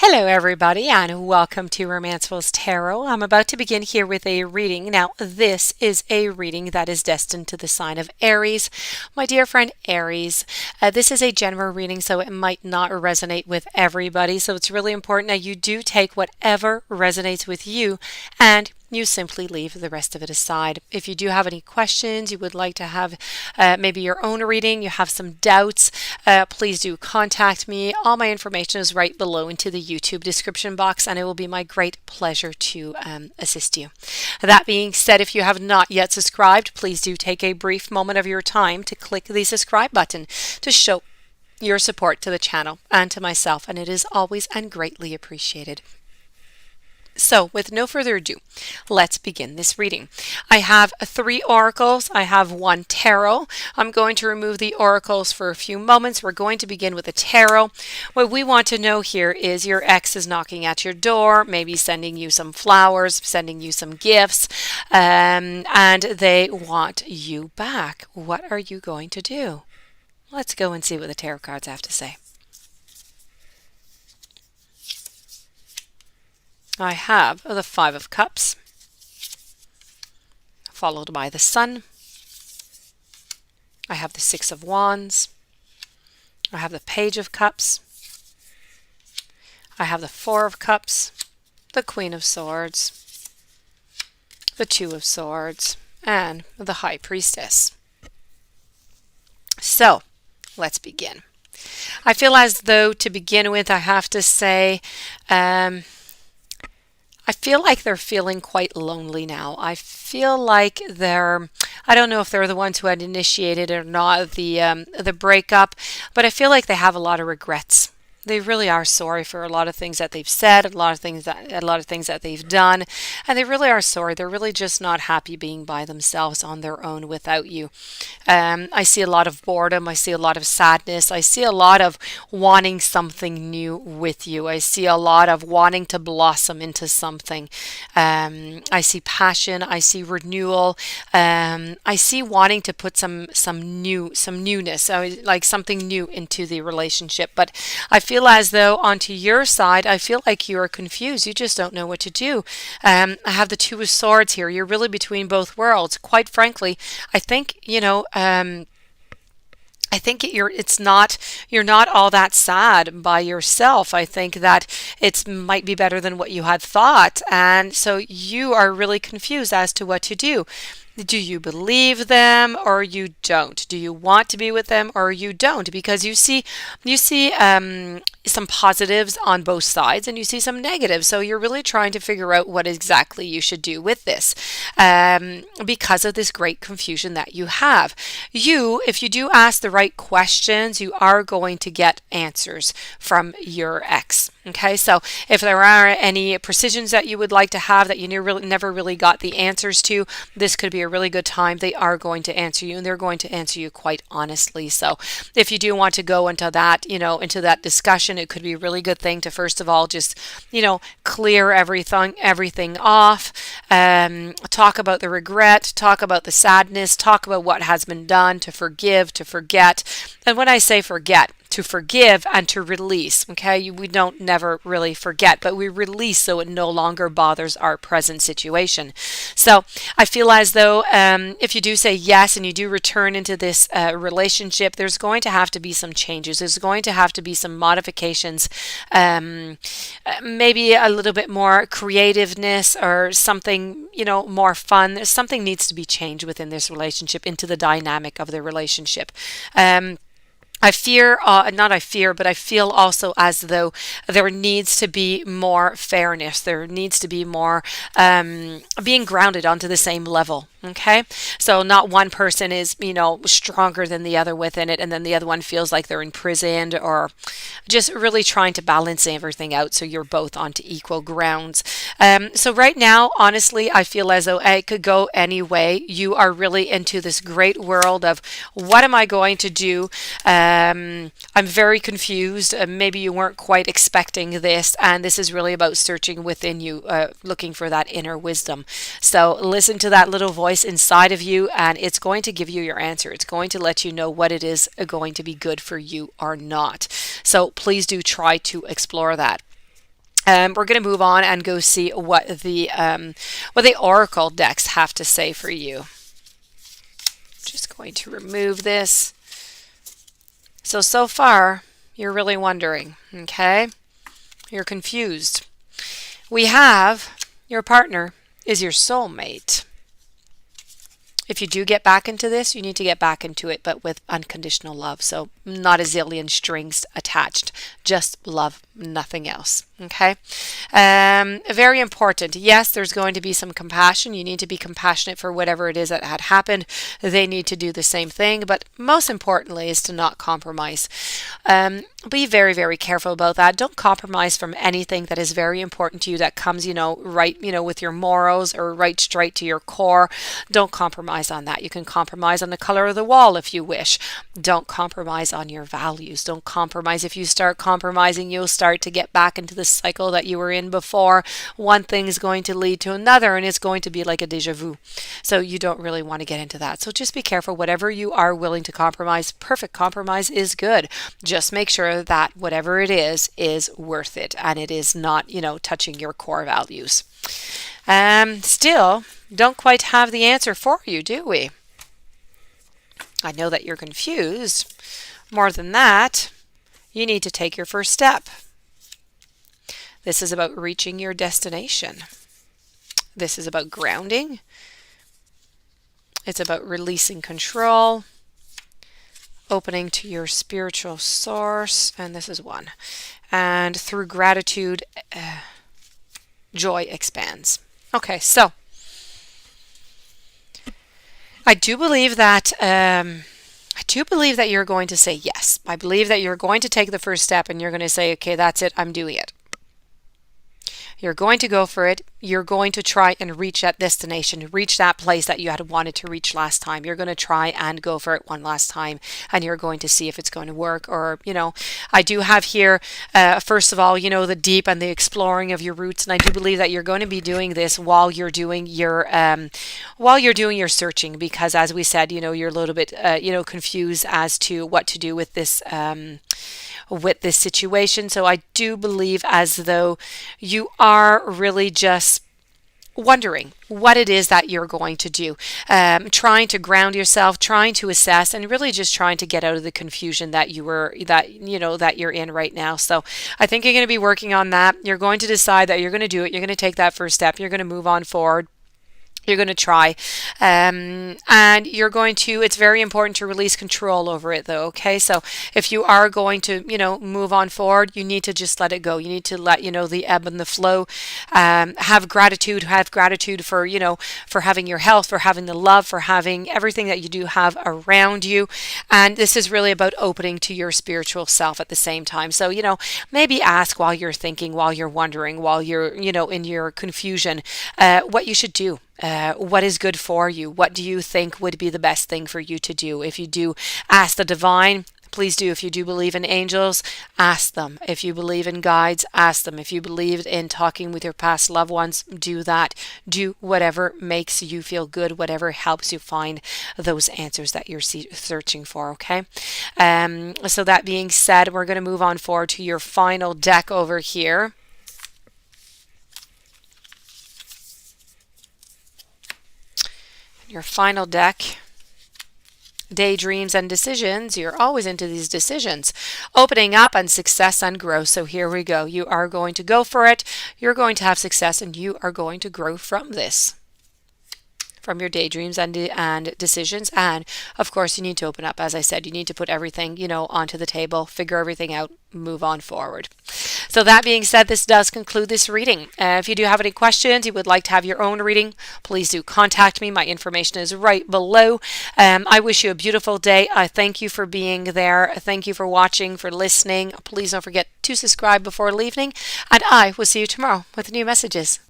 Hello, everybody, and welcome to Romancefull's Tarot. I'm about to begin here with a reading. Now, this is a reading that is destined to the sign of Aries. My dear friend Aries, this is a general reading, so it might not resonate with everybody. So it's really important that you do take whatever resonates with you and you simply leave the rest of it aside. If you do have any questions, you would like to have maybe your own reading, you have some doubts, please do contact me. All my information is right below into the YouTube description box, and it will be my great pleasure to assist you. That being said, if you have not yet subscribed, please do take a brief moment of your time to click the subscribe button to show your support to the channel and to myself, and it is always and greatly appreciated. So, with no further ado, let's begin this reading. I have 3 oracles. I have 1 tarot. I'm going to remove the oracles for a few moments. We're going to begin with a tarot. What we want to know here is your ex is knocking at your door, maybe sending you some flowers, sending you some gifts, and they want you back. What are you going to do? Let's go and see what the tarot cards have to say. I have the 5 of Cups, followed by the Sun. I have the 6 of Wands. I have the Page of Cups. I have the 4 of Cups, the Queen of Swords, the 2 of Swords, and the High Priestess. So, let's begin. I feel as though, to begin with, I have to say, I feel like they're feeling quite lonely now. I feel like I don't know if they're the ones who had initiated or not the breakup, but I feel like they have a lot of regrets. They really are sorry for a lot of things that they've said, a lot of things that they've done, and they really are sorry. They're really just not happy being by themselves on their own without you. I see a lot of boredom. I see a lot of sadness. I see a lot of wanting something new with you. I see a lot of wanting to blossom into something. I see passion. I see renewal. I see wanting to put some newness, like something new into the relationship. But I feel as though onto your side, I feel like you are confused. You just don't know what to do. I have the 2 of Swords here. You're really between both worlds. Quite frankly, I think, I think you're not all that sad by yourself. I think that it might be better than what you had thought. And so you are really confused as to what to do. Do you believe them or you don't? Do you want to be with them or you don't? Because you see some positives on both sides and you see some negatives. So you're really trying to figure out what exactly you should do with this because of this great confusion that you have. If you do ask the right questions, you are going to get answers from your ex. Okay, so if there are any precisions that you would like to have that you never really got the answers to, this could be a really good time. They are going to answer you, and they're going to answer you quite honestly. So if you do want to go into that, into that discussion, it could be a really good thing to first of all just, clear everything off, talk about the regret, talk about the sadness, talk about what has been done, to forgive, to forget. And when I say forget, to forgive and to release. Okay, we don't never really forget, but we release so it no longer bothers our present situation. So I feel as though if you do say yes and you do return into this relationship, there's going to have to be some changes. There's going to have to be some modifications, maybe a little bit more creativeness or something, more fun. Something needs to be changed within this relationship into the dynamic of the relationship. I feel also as though there needs to be more fairness. There needs to be more being grounded onto the same level. Okay, so not one person is, stronger than the other within it, and then the other one feels like they're imprisoned, or just really trying to balance everything out so you're both onto equal grounds. So right now, honestly, I feel as though it could go any way. You are really into this great world of what am I going to do? I'm very confused. Maybe you weren't quite expecting this, and this is really about searching within you, looking for that inner wisdom. So listen to that little voice inside of you, and it's going to give you your answer. It's going to let you know what it is going to be good for you or not. So please do try to explore that. We're going to move on and go see what the oracle decks have to say for you. Just going to remove this. So far, you're really wondering, okay? You're confused. We have your partner is your soulmate. If you do get back into this, you need to get back into it, but with unconditional love. So not a zillion strings attached, just love, nothing else. Okay. Very important. Yes, there's going to be some compassion. You need to be compassionate for whatever it is that had happened. They need to do the same thing, but most importantly is to not compromise. Be very, very careful about that. Don't compromise from anything that is very important to you that comes, right, with your morals or right straight to your core. Don't compromise on that. You can compromise on the color of the wall if you wish. Don't compromise on your values. Don't compromise. If you start compromising, you'll start to get back into the cycle that you were in before. One thing is going to lead to another, and it's going to be like a deja vu. So you don't really want to get into that. So just be careful. Whatever you are willing to compromise, perfect compromise is good. Just make sure that whatever it is worth it, and it is not, touching your core values. Still, don't quite have the answer for you, do we? I know that you're confused. More than that, you need to take your first step. This is about reaching your destination. This is about grounding. It's about releasing control, opening to your spiritual source, and this is one. And through gratitude, joy expands. Okay, so I do believe that you're going to say yes. I believe that you're going to take the first step and you're going to say, okay, that's it, I'm doing it. You're going to go for it. You're going to try and reach that destination, reach that place that you had wanted to reach last time. You're going to try and go for it one last time, and you're going to see if it's going to work. Or, I do have here, first of all, the deep and the exploring of your roots. And I do believe that you're going to be doing this while you're doing your searching, because as we said, you're a little bit, confused as to what to do with this situation. So I do believe as though you are really just wondering what it is that you're going to do, trying to ground yourself, trying to assess, and really just trying to get out of the confusion that you're in right now. So I think you're going to be working on that. You're going to decide that you're going to do it. You're going to take that first step. You're going to move on forward. You're going to try, and you're going to, it's very important to release control over it though. Okay. So if you are going to, move on forward, you need to just let it go. You need to let, the ebb and the flow, have gratitude for, for having your health, for having the love, for having everything that you do have around you. And this is really about opening to your spiritual self at the same time. So, maybe ask while you're thinking, while you're wondering, while you're, in your confusion, what you should do. What is good for you? What do you think would be the best thing for you to do? If you do, ask the divine. Please do. If you do believe in angels, ask them. If you believe in guides, ask them. If you believe in talking with your past loved ones, do that. Do whatever makes you feel good, whatever helps you find those answers that you're searching for, okay? So that being said, we're going to move on forward to your final deck over here. Your final deck, daydreams and decisions. You're always into these decisions, opening up and success and growth. So here we go. You are going to go for it. You're going to have success, and you are going to grow from this, from your daydreams and decisions. And of course, you need to open up. As I said, you need to put everything, onto the table, figure everything out, move on forward. So that being said, this does conclude this reading. If you do have any questions, you would like to have your own reading, please do contact me. My information is right below. I wish you a beautiful day. I thank you for being there. Thank you for watching, for listening. Please don't forget to subscribe before leaving, and I will see you tomorrow with new messages.